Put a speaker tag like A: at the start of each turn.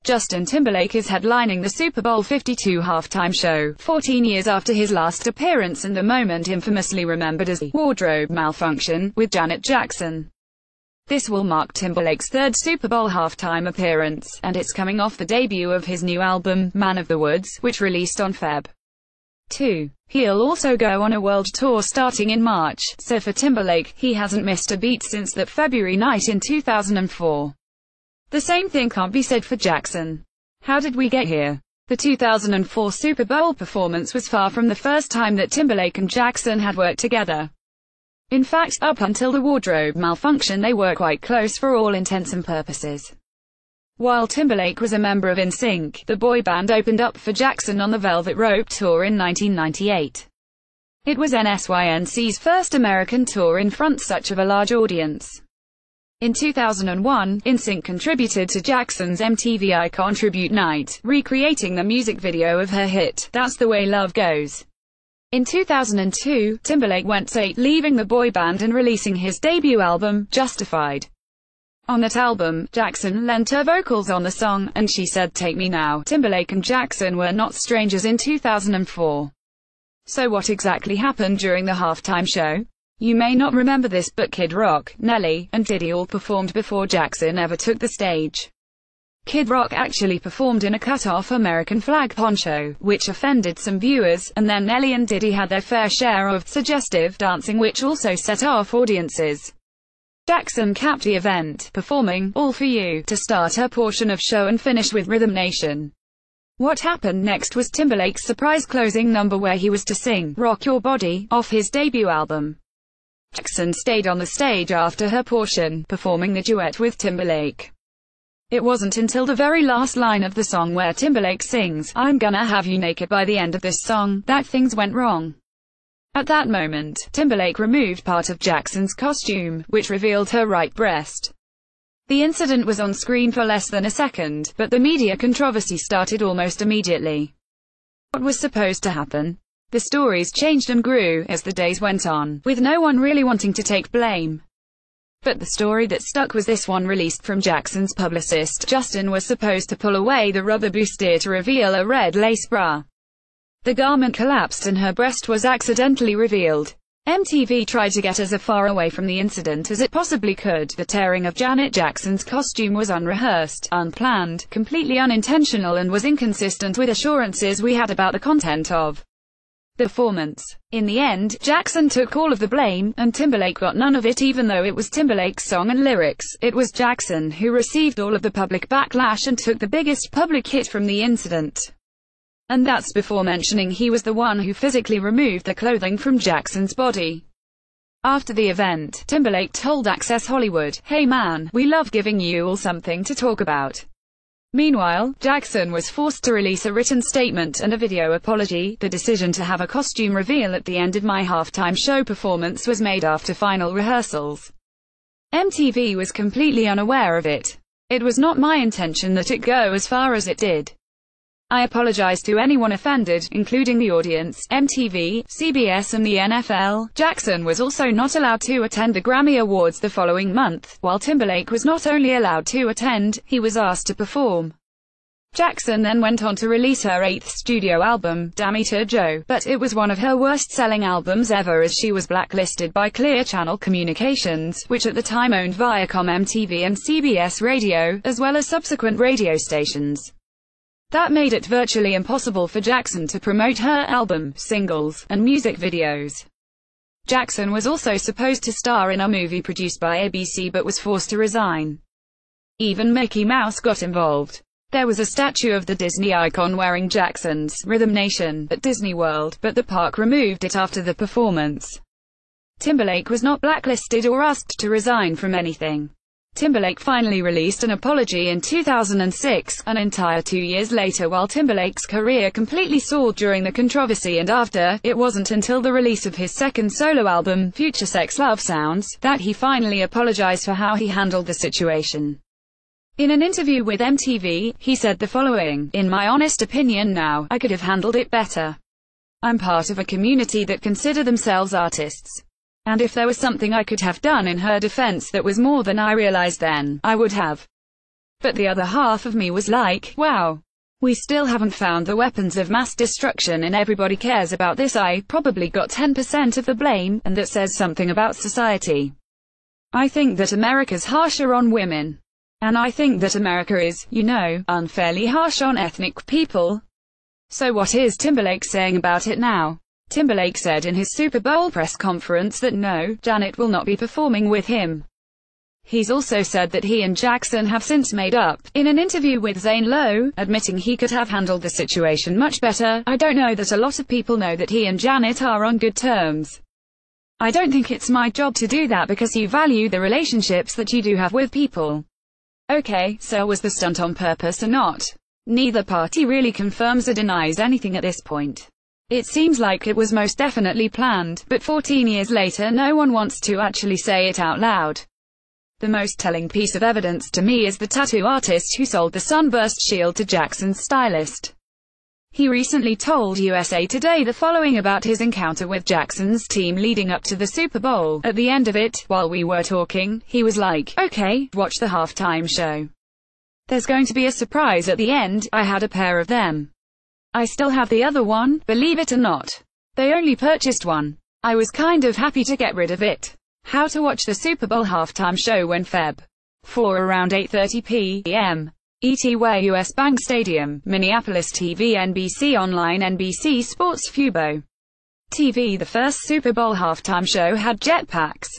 A: Justin Timberlake is headlining the Super Bowl 52 halftime show, 14 years after his last appearance and the moment infamously remembered as the wardrobe malfunction with Janet Jackson. This will mark Timberlake's third Super Bowl halftime appearance, and it's coming off the debut of his new album, Man of the Woods, which released on Feb. 2. He'll also go on a world tour starting in March, so for Timberlake, he hasn't missed a beat since that February night in 2004. The same thing can't be said for Jackson. How did we get here? The 2004 Super Bowl performance was far from the first time that Timberlake and Jackson had worked together. In fact, up until the wardrobe malfunction they were quite close for all intents and purposes. While Timberlake was a member of NSYNC, the boy band opened up for Jackson on the Velvet Rope Tour in 1998. It was NSYNC's first American tour in front such of a large audience. In 2001, NSYNC contributed to Jackson's MTV Icon Tribute Night, recreating the music video of her hit, That's the Way Love Goes. In 2002, Timberlake went SAT, leaving the boy band and releasing his debut album, Justified. On that album, Jackson lent her vocals on the song, and she said Take Me Now. Timberlake and Jackson were not strangers in 2004. So what exactly happened during the halftime show? You may not remember this, but Kid Rock, Nelly, and Diddy all performed before Jackson ever took the stage. Kid Rock actually performed in a cut-off American flag poncho, which offended some viewers, and then Nelly and Diddy had their fair share of suggestive dancing which also set off audiences. Jackson capped the event, performing All For You to start her portion of show and finished with Rhythm Nation. What happened next was Timberlake's surprise closing number where he was to sing Rock Your Body off his debut album. Jackson stayed on the stage after her portion, performing the duet with Timberlake. It wasn't until the very last line of the song where Timberlake sings, I'm gonna have you naked by the end of this song, that things went wrong. At that moment, Timberlake removed part of Jackson's costume, which revealed her right breast. The incident was on screen for less than a second, but the media controversy started almost immediately. What was supposed to happen? The stories changed and grew as the days went on, with no one really wanting to take blame. But the story that stuck was this one released from Jackson's publicist. Justin was supposed to pull away the rubber bustier to reveal a red lace bra. The garment collapsed and her breast was accidentally revealed. MTV tried to get as far away from the incident as it possibly could. The tearing of Janet Jackson's costume was unrehearsed, unplanned, completely unintentional and was inconsistent with assurances we had about the content of the performance. In the end, Jackson took all of the blame, and Timberlake got none of it even though it was Timberlake's song and lyrics. It was Jackson who received all of the public backlash and took the biggest public hit from the incident. And that's before mentioning he was the one who physically removed the clothing from Jackson's body. After the event, Timberlake told Access Hollywood, Hey man, we love giving you all something to talk about. Meanwhile, Jackson was forced to release a written statement and a video apology. The decision to have a costume reveal at the end of my halftime show performance was made after final rehearsals. MTV was completely unaware of it. It was not my intention that it go as far as it did. I apologize to anyone offended, including the audience, MTV, CBS and the NFL. Jackson was also not allowed to attend the Grammy Awards the following month, while Timberlake was not only allowed to attend, he was asked to perform. Jackson then went on to release her 8th studio album, Damita Jo, but it was one of her worst-selling albums ever as she was blacklisted by Clear Channel Communications, which at the time owned Viacom MTV and CBS Radio, as well as subsequent radio stations. That made it virtually impossible for Jackson to promote her album, singles, and music videos. Jackson was also supposed to star in a movie produced by ABC but was forced to resign. Even Mickey Mouse got involved. There was a statue of the Disney icon wearing Jackson's Rhythm Nation at Disney World, but the park removed it after the performance. Timberlake was not blacklisted or asked to resign from anything. Timberlake finally released an apology in 2006, an entire 2 years later. While Timberlake's career completely soared during the controversy and after, it wasn't until the release of his second solo album, Future Sex Love Sounds, that he finally apologized for how he handled the situation. In an interview with MTV, he said the following, In my honest opinion now, I could have handled it better. I'm part of a community that consider themselves artists. And if there was something I could have done in her defense that was more than I realized then, I would have. But the other half of me was like, wow. We still haven't found the weapons of mass destruction and everybody cares about this. I probably got 10% of the blame, and that says something about society. I think that America's harsher on women. And I think that America is, you know, unfairly harsh on ethnic people. So what is Timberlake saying about it now? Timberlake said in his Super Bowl press conference that no, Janet will not be performing with him. He's also said that he and Jackson have since made up, in an interview with Zane Lowe, admitting he could have handled the situation much better. I don't know that a lot of people know that he and Janet are on good terms. I don't think it's my job to do that because you value the relationships that you do have with people. Okay, so was the stunt on purpose or not? Neither party really confirms or denies anything at this point. It seems like it was most definitely planned, but 14 years later no one wants to actually say it out loud. The most telling piece of evidence to me is the tattoo artist who sold the Sunburst shield to Jackson's stylist. He recently told USA Today the following about his encounter with Jackson's team leading up to the Super Bowl. At the end of it, while we were talking, he was like, okay, watch the halftime show. There's going to be a surprise at the end. I had a pair of them. I still have the other one, believe it or not. They only purchased one. I was kind of happy to get rid of it. How to watch the Super Bowl halftime show when Feb. 4 around 8:30 p.m. ET where US Bank Stadium, Minneapolis TV NBC Online NBC Sports Fubo TV. The first Super Bowl halftime show had jetpacks.